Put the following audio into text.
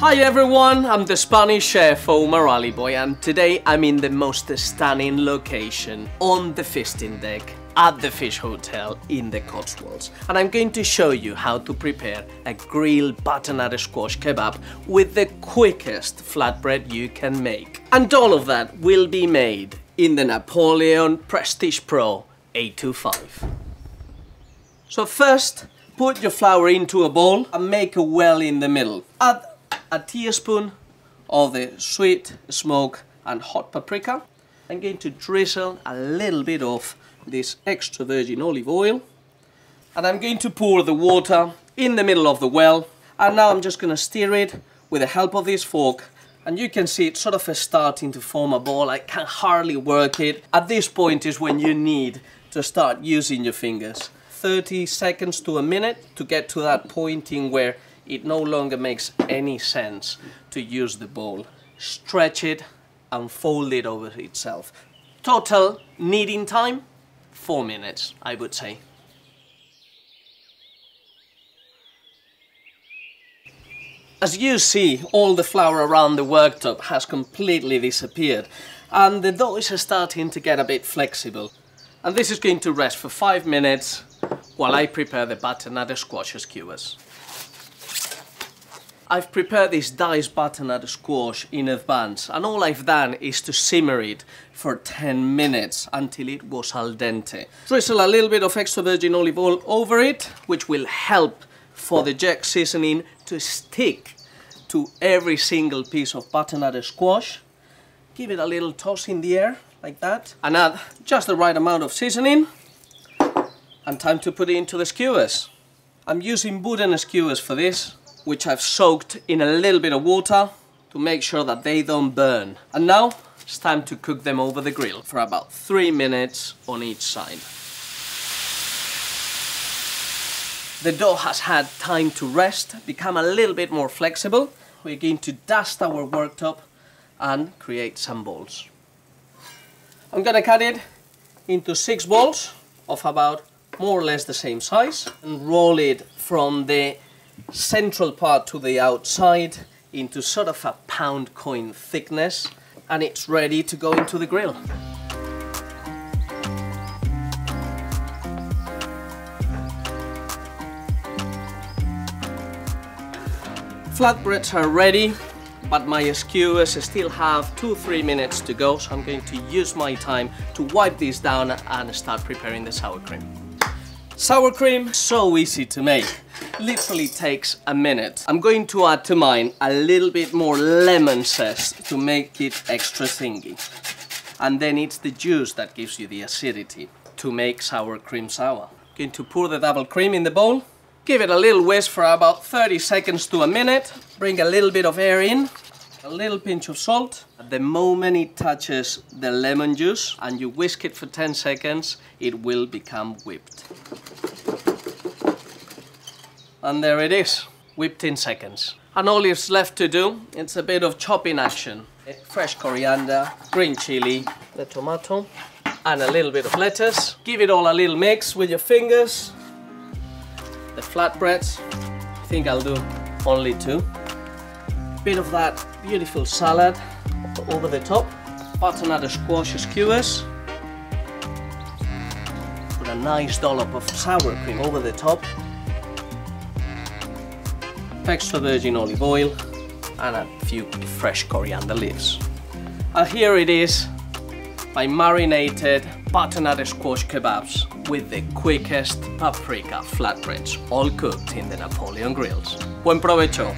Hi everyone, I'm the Spanish chef Omar Allibhoy, and today I'm in the most stunning location on the feasting deck at the Fish Hotel in the Cotswolds, and I'm going to show you how to prepare a grilled butternut squash kebab with the quickest flatbread you can make. And all of that will be made in the Napoleon Prestige Pro 825. So first, put your flour into a bowl and make a well in the middle. Add a teaspoon of the sweet, smoked and hot paprika. I'm going to drizzle a little bit of this extra virgin olive oil, and I'm going to pour the water in the middle of the well, and now I'm just going to stir it with the help of this fork, and you can see it's sort of starting to form a ball. I can hardly work it. At this point is when you need to start using your fingers. 30 seconds to a minute to get to that point in where it no longer makes any sense to use the bowl. Stretch it and fold it over itself. Total kneading time, 4 minutes, I would say. As you see, all the flour around the worktop has completely disappeared, and the dough is starting to get a bit flexible. And this is going to rest for 5 minutes while I prepare the butternut squash skewers. I've prepared this diced butternut squash in advance, and all I've done is to simmer it for 10 minutes until it was al dente. Drizzle a little bit of extra virgin olive oil over it, which will help for the jack seasoning to stick to every single piece of butternut squash. Give it a little toss in the air, like that, and add just the right amount of seasoning, and time to put it into the skewers. I'm using wooden skewers for this, which I've soaked in a little bit of water to make sure that they don't burn. And now it's time to cook them over the grill for about 3 minutes on each side. The dough has had time to rest, become a little bit more flexible. We're going to dust our worktop and create some balls. I'm gonna cut it into 6 balls of about more or less the same size and roll it from the central part to the outside into sort of a pound coin thickness, and it's ready to go into the grill. Flatbreads are ready, but my skewers still have 2-3 minutes to go, so I'm going to use my time to wipe these down and start preparing the sour cream. Sour cream, so easy to make. Literally takes a minute. I'm going to add to mine a little bit more lemon zest to make it extra thingy. And then it's the juice that gives you the acidity to make sour cream sour. Going to pour the double cream in the bowl. Give it a little whisk for about 30 seconds to a minute. Bring a little bit of air in. A little pinch of salt. At the moment it touches the lemon juice and you whisk it for 10 seconds, it will become whipped. And there it is, whipped in seconds. And all is left to do, it's a bit of chopping action. Fresh coriander, green chili, the tomato, and a little bit of lettuce. Give it all a little mix with your fingers. The flatbreads, I think I'll do only 2. Bit of that beautiful salad over the top. Butternut squash skewers. Put a nice dollop of sour cream over the top. Extra virgin olive oil and a few fresh coriander leaves. And here it is, my marinated butternut squash kebabs with the quickest paprika flatbreads, all cooked in the Napoleon grills. Buen provecho!